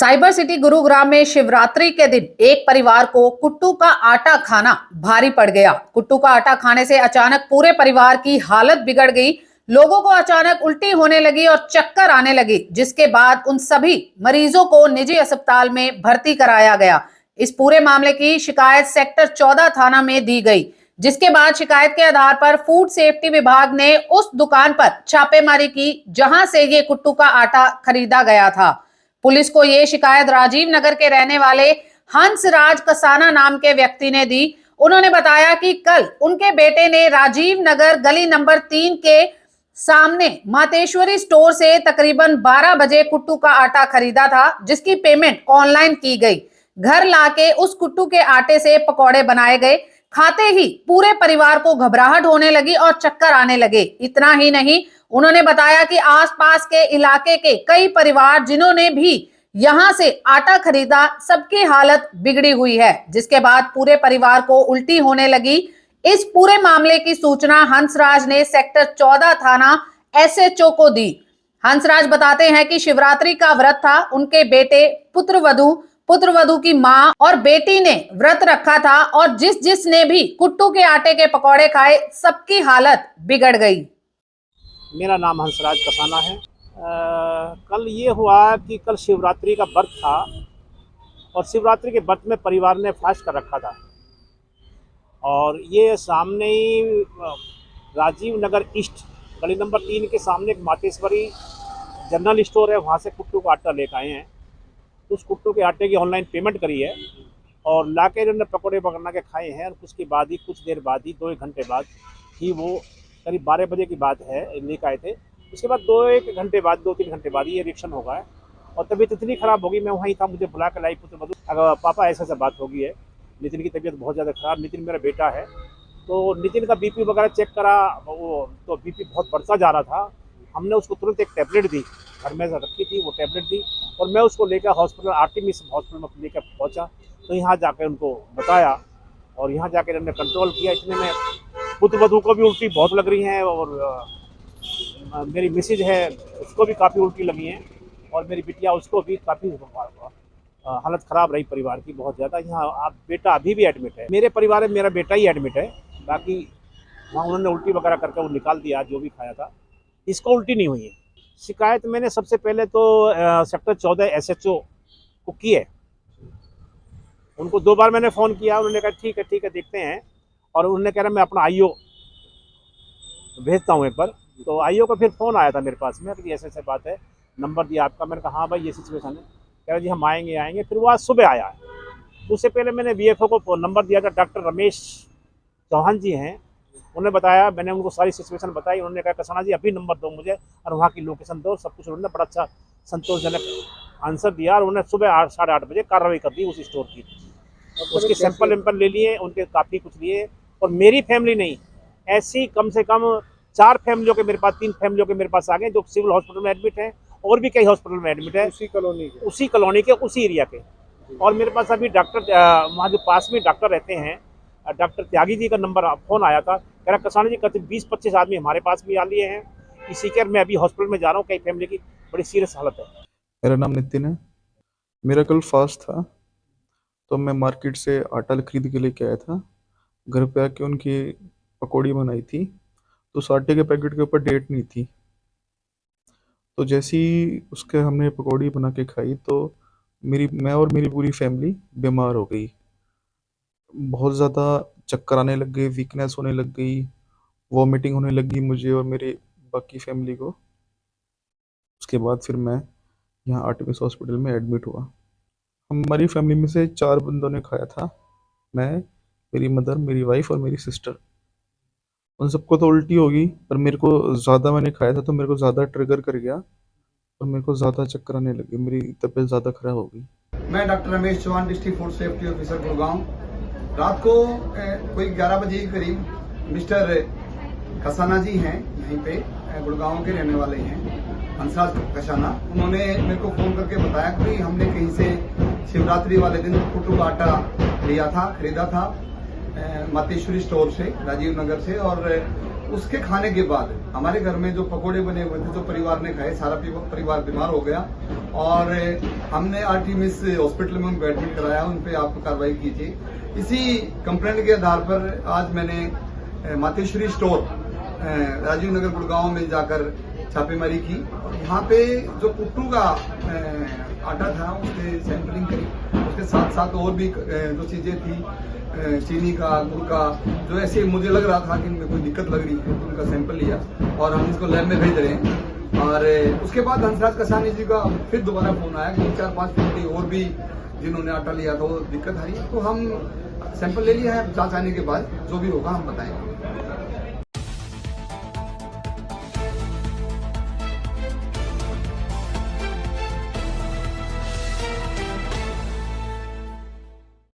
Cyber city Gurugram में शिवरात्रि के दिन एक परिवार को कुट्टू का आटा खाना भारी पड़ गया। कुट्टू का आटा खाने से अचानक पूरे परिवार की हालत बिगड़ गई। लोगों को अचानक उल्टी होने लगी और चक्कर आने लगी, जिसके बाद उन सभी मरीजों को निजी अस्पताल में भर्ती कराया गया। इस पूरे मामले की शिकायत सेक्टर 14 थाना में दी गई, जिसके बाद शिकायत के आधार पर फूड सेफ्टी विभाग ने उस दुकान पर छापेमारी की जहां से ये कुट्टू का आटा खरीदा गया था। पुलिस को ये शिकायत राजीव नगर के रहने वाले हंसराज कसाना नाम के व्यक्ति ने दी। उन्होंने बताया कि कल उनके बेटे ने राजीव नगर गली नंबर 3 के सामने मातेश्वरी स्टोर से तकरीबन 12 बजे कुट्टू का आटा खरीदा था, जिसकी पेमेंट ऑनलाइन की गई। घर लाके उस कुट्टू के आटे से पकौड़े बनाए गए। खाते ही पूरे परिवार को घबराहट होने लगी और चक्कर आने लगे। इतना ही नहीं, उन्होंने बताया कि आसपास के इलाके के कई परिवार जिन्होंने भी यहां से आटा खरीदा, सबकी हालत बिगड़ी हुई है, जिसके बाद पूरे परिवार को उल्टी होने लगी। इस पूरे मामले की सूचना हंसराज ने सेक्टर 14 थाना एसएचओ को दी। हंसराज बताते हैं कि शिवरात्रि का व्रत था। उनके बेटे, पुत्रवधू की मां और बेटी ने व्रत रखा था और जिसने भी कुट्टू के आटे के पकौड़े खाए, सबकी हालत बिगड़ गई। मेरा नाम हंसराज कसाना है। कल ये हुआ कि कल शिवरात्रि का व्रत था और शिवरात्रि के व्रत में परिवार ने फास्ट कर रखा था और ये सामने ही राजीव नगर ईस्ट गली नंबर 3 के सामने एक मातेश्वरी जनरल स्टोर है, वहाँ से कुट्टू का आटा लेकर आए हैं। उस कुट्टू के आटे की ऑनलाइन पेमेंट करी है और लाके इन्होंने पकौड़े बना के खाए हैं। और उसके बाद ही कुछ देर बाद ही 2-1 घंटे बाद ही वो करीब 12 बजे की बात है लेकर आए थे। उसके बाद 2-1 घंटे बाद 2-3 घंटे बाद ये रिएक्शन होगा है और तबीयत इतनी ख़राब होगी। मैं वहीं था, मुझे बुला कर लाई पुत्रवधू, अगर पापा ऐसा बात हो गई है, नितिन की तबीयत बहुत ज़्यादा ख़राब। नितिन मेरा बेटा है, तो नितिन का बीपी वगैरह चेक करा, वो तो बीपी बहुत बढ़ता जा रहा था। हमने उसको तुरंत एक टैबलेट दी, घर में रखी थी, वो टैबलेट दी और मैं उसको लेकर हॉस्पिटल आर्टिमिस हॉस्पिटल में लेकर पहुंचा। तो यहाँ जाकर उनको बताया और यहाँ जाकर इन्होंने कंट्रोल किया। इतने में पुत्रवधू को भी उल्टी बहुत लग रही हैं और मेरी मिसेज है, उसको भी काफ़ी उल्टी लगी हैं और मेरी बिटिया, उसको भी काफ़ी हालत ख़राब रही परिवार की बहुत ज़्यादा। यहाँ आप बेटा अभी भी एडमिट है, मेरे परिवार में मेरा बेटा ही एडमिट है। बाकी वहाँ उन्होंने उल्टी वगैरह करके वो निकाल दिया जो भी खाया था, इसको उल्टी नहीं हुई है। शिकायत मैंने सबसे पहले तो सेक्टर 14 एसएचओ को की है। उनको 2 बार मैंने फ़ोन किया, उन्होंने कहा ठीक है देखते हैं। और उन्होंने कह रहा मैं अपना आईओ भेजता हूँ एक बार। तो आईओ का फिर फ़ोन आया था मेरे पास में कि ऐसे बात है, नंबर दिया आपका। मैंने कहा हाँ भाई ये सिचुएशन है। कह रहा जी हम आएंगे। फिर वो आज सुबह आया है। उससे पहले मैंने वीएफओ को फ़ोन नंबर दिया था, डॉक्टर रमेश चौहान जी हैं, उन्होंने बताया। मैंने उनको सारी सिचुएशन बताई। उन्होंने कहा कसाना जी अभी नंबर दो मुझे और वहाँ की लोकेशन दो, सब कुछ। उन्होंने बड़ा अच्छा संतोषजनक आंसर दिया और उन्होंने सुबह 8-8:30 बजे कार्रवाई कर दी उस स्टोर की। उसके सैंपल ले लिए, उनके काफ़ी कुछ लिए। और मेरी फैमिली नहीं, ऐसी कम से कम 4 फैमिलियों के मेरे पास, 3 फैमिलियों के मेरे पास आ गए जो सिविल हॉस्पिटल में एडमिट है और भी कई हॉस्पिटल में एडमिट है, उसी कॉलोनी के उसी एरिया के। और मेरे पास अभी डॉक्टर वहाँ जो पास में डॉक्टर रहते हैं, डॉक्टर त्यागी जी का नंबर फ़ोन आया था। कह रहा कसाना जी करीब 20-25 आदमी हमारे पास भी आ लिए हैं, इसी केयर में अभी हॉस्पिटल में जा रहा हूँ, कई फैमिली की बड़ी सीरियस हालत है। मेरा नाम नितिन है। मेरा कल फास्ट था तो मैं मार्केट से आटा खरीद के लेके आया था। घर पे आके उनकी पकौड़ी बनाई थी, तो उस आटे के पैकेट के ऊपर डेट नहीं थी। तो जैसे ही उसके हमने पकौड़ी बना के खाई तो मैं और मेरी पूरी फैमिली बीमार हो गई। बहुत ज़्यादा चक्कर आने लग गए, वीकनेस होने लग गई, वॉमिटिंग होने लगी मुझे और मेरे बाकी फैमिली को। उसके बाद फिर मैं यहाँ आर्टिमिस हॉस्पिटल में एडमिट हुआ। हमारी फैमिली में से 4 बंदों ने खाया था, मैं, मेरी मदर, मेरी वाइफ और मेरी सिस्टर। उन सबको तो उल्टी होगी, पर मेरे को ज़्यादा, मैंने खाया था तो मेरे को ज़्यादा ट्रिगर कर गया और मेरे को ज़्यादा चक्कर आने लगे, मेरी तबीयत ज़्यादा ख़राब हो गई। मैं doctor Ramesh Chauhan, district food safety officer Gurgaon. रात को कोई 11 बजे के करीब मिस्टर कसाना जी हैं, यहीं पे गुड़गांव के रहने वाले हैं, हंसराज कसाना। उन्होंने मेरे को फ़ोन करके बताया कि हमने कहीं से शिवरात्रि वाले दिन कुट्टू का आटा लिया था, खरीदा था मातेश्वरी स्टोर से, राजीव नगर से। और उसके खाने के बाद हमारे घर में जो पकोड़े बने हुए थे जो परिवार ने खाए, सारा परिवार बीमार हो गया और हमने आर्टिमिस हॉस्पिटल में उनको एडमिट कराया, उन पे आप कार्रवाई कीजिए। इसी कंप्लेंट के आधार पर आज मैंने मातेश्वरी स्टोर राजीव नगर गुड़गांव में जाकर छापेमारी की और यहाँ पे जो कुट्टू का आटा था उसके सैंपलिंग करी। उसके साथ साथ और भी जो चीजें थी, चीनी का, गुड़ का, जो ऐसे मुझे लग रहा था कि इनमें कोई दिक्कत लग रही है, तो उनका सैंपल लिया और हम इसको लैब में भेज रहे हैं। और उसके बाद हंसराज कसानी जी का फिर दोबारा फोन आया कि 4-5 फैमिली और भी जिन्होंने आटा लिया था वो दिक्कत आई, तो हम सैंपल ले लिया है। जांच आने के बाद जो भी होगा हम बताएंगे।